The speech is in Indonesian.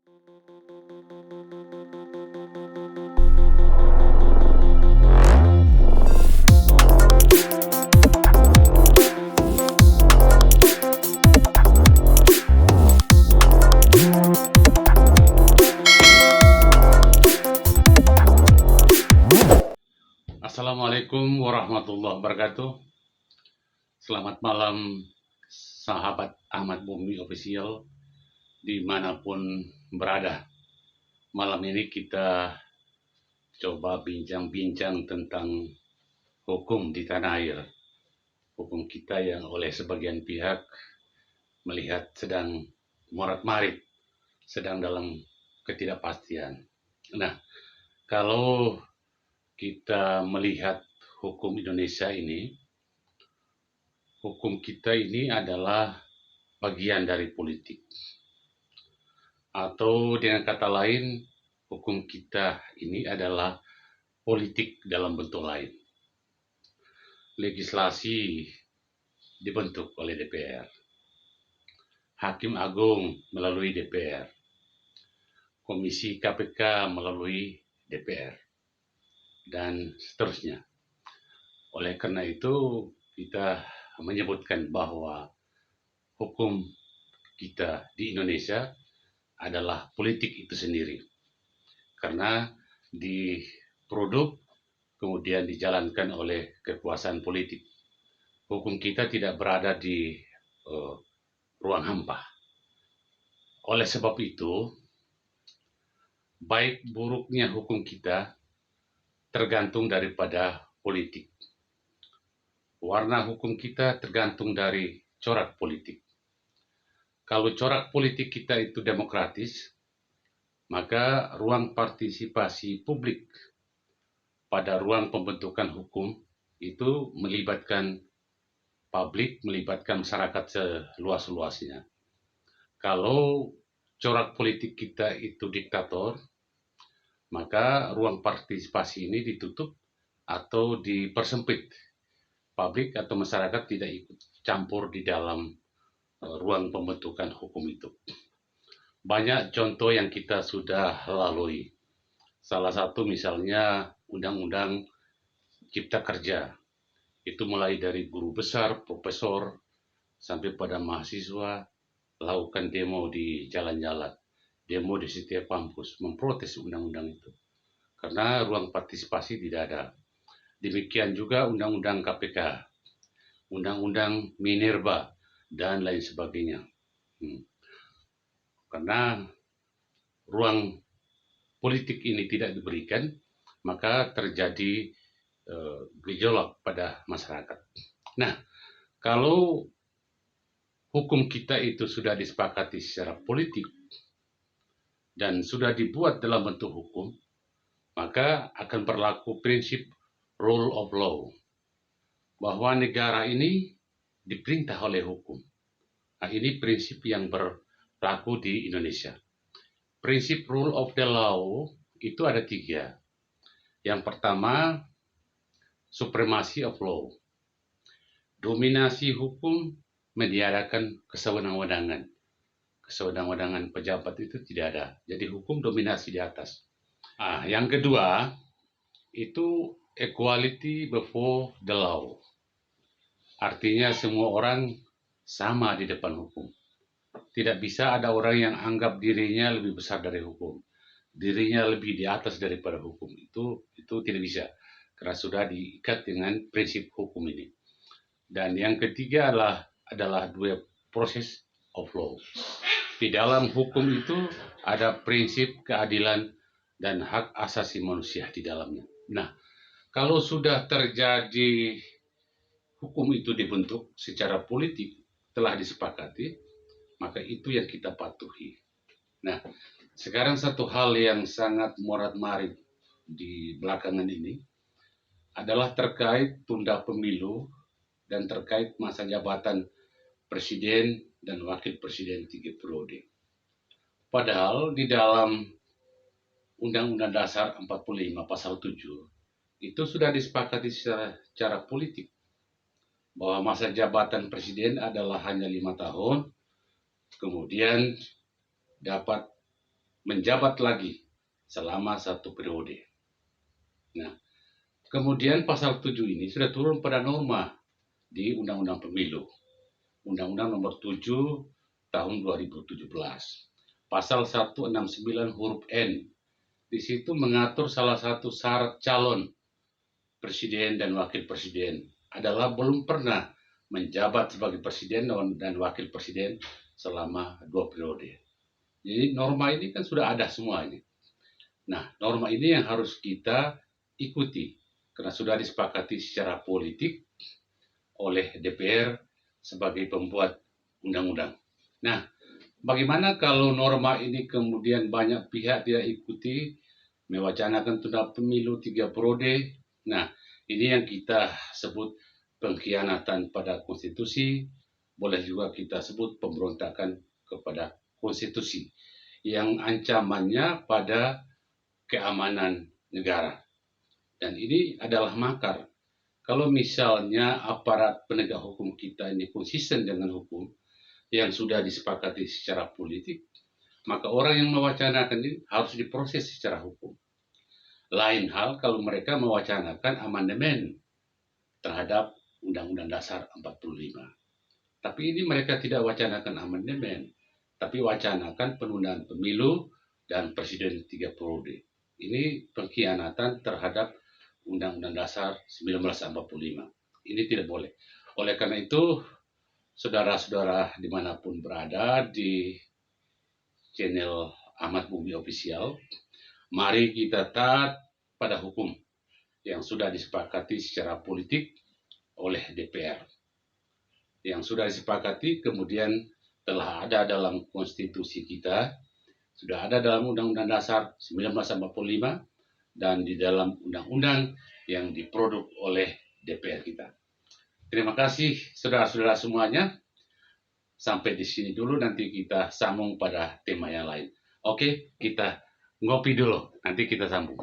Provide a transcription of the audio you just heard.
Assalamualaikum warahmatullahi wabarakatuh. Selamat malam sahabat Ahmad Bumi Official dimanapun berada. Malam ini kita coba bincang-bincang tentang hukum di tanah air. Hukum kita yang oleh sebagian pihak melihat sedang morat-marit, sedang dalam ketidakpastian. Nah, kalau kita melihat hukum Indonesia ini, hukum kita ini adalah bagian dari politik. Atau dengan kata lain, hukum kita ini adalah politik dalam bentuk lain. Legislasi dibentuk oleh DPR. Hakim Agung melalui DPR. Komisi KPK melalui DPR. Dan seterusnya. Oleh karena itu, kita menyebutkan bahwa hukum kita di Indonesia adalah politik itu sendiri. Karena diproduk kemudian dijalankan oleh kekuasaan politik. Hukum kita tidak berada di ruang hampa. Oleh sebab itu, baik buruknya hukum kita tergantung daripada politik. Warna hukum kita tergantung dari corak politik. Kalau corak politik kita itu demokratis, maka ruang partisipasi publik pada ruang pembentukan hukum itu melibatkan publik, melibatkan masyarakat seluas-luasnya. Kalau corak politik kita itu diktator, maka ruang partisipasi ini ditutup atau dipersempit. Publik atau masyarakat tidak ikut campur di dalam ruang pembentukan hukum itu. Banyak contoh yang kita sudah lalui. Salah satu misalnya Undang-Undang Cipta Kerja. Itu mulai dari guru besar, profesor, sampai pada mahasiswa lakukan demo di jalan-jalan. Demo di setiap kampus, memprotes undang-undang itu. Karena ruang partisipasi tidak ada. Demikian juga Undang-Undang KPK, Undang-Undang Minerba, dan lain sebagainya. Karena ruang politik ini tidak diberikan, maka terjadi gejolak pada masyarakat. Nah, kalau hukum kita itu sudah disepakati secara politik dan sudah dibuat dalam bentuk hukum, maka akan berlaku prinsip rule of law, bahwa negara ini diperintah oleh hukum. Nah, ini prinsip yang berlaku di Indonesia. Prinsip rule of the law itu ada 3. Yang pertama, supremacy of law. Dominasi hukum meniadakan kesewenang-wenangan. Kesewenang-wenangan pejabat itu tidak ada. Jadi hukum dominasi di atas. Yang kedua, itu equality before the law. Artinya semua orang sama di depan hukum. Tidak bisa ada orang yang anggap dirinya lebih besar dari hukum. Dirinya lebih di atas daripada hukum. Itu tidak bisa. Karena sudah diikat dengan prinsip hukum ini. Dan yang ketiga adalah 2 proses of law. Di dalam hukum itu ada prinsip keadilan dan hak asasi manusia di dalamnya. Nah, kalau sudah terjadi hukum itu dibentuk secara politik, telah disepakati, maka itu yang kita patuhi. Nah, sekarang satu hal yang sangat morat-marit di belakangan ini adalah terkait tunda pemilu dan terkait masa jabatan presiden dan wakil presiden 3 periode. Padahal di dalam Undang-Undang Dasar 45 pasal 7 itu sudah disepakati secara politik bahwa masa jabatan presiden adalah hanya 5 tahun, kemudian dapat menjabat lagi selama 1 periode. Nah, kemudian pasal 7 ini sudah turun pada norma di Undang-Undang Pemilu. Undang-Undang Nomor 7 Tahun 2017. Pasal 169 huruf N. Di situ mengatur salah satu syarat calon presiden dan wakil presiden adalah belum pernah menjabat sebagai presiden dan wakil presiden selama 2 periode. Jadi norma ini kan sudah ada semuanya. Nah, norma ini yang harus kita ikuti karena sudah disepakati secara politik oleh DPR sebagai pembuat undang-undang. Nah, bagaimana kalau norma ini kemudian banyak pihak tidak ikuti, mewacanakan tunda pemilu 3 periode? Nah, ini yang kita sebut pengkhianatan pada konstitusi, boleh juga kita sebut pemberontakan kepada konstitusi yang ancamannya pada keamanan negara. Dan ini adalah makar. Kalau misalnya aparat penegak hukum kita ini konsisten dengan hukum yang sudah disepakati secara politik, maka orang yang mewacanakan ini harus diproses secara hukum. Lain hal kalau mereka mewacanakan amandemen terhadap Undang-Undang Dasar 45. Tapi ini mereka tidak wacanakan amandemen, tapi wacanakan penundaan pemilu dan presiden 3 periode. Ini pengkhianatan terhadap Undang-Undang Dasar 1945. Ini tidak boleh. Oleh karena itu, saudara-saudara dimanapun berada di channel Ahmad Bumi Official, mari kita taat pada hukum yang sudah disepakati secara politik oleh DPR. Yang sudah disepakati kemudian telah ada dalam konstitusi kita, sudah ada dalam Undang-Undang Dasar 1945, dan di dalam undang-undang yang diproduk oleh DPR kita. Terima kasih saudara-saudara semuanya. Sampai di sini dulu, nanti kita sambung pada tema yang lain. Oke, kita ngopi dulu, nanti kita sambung.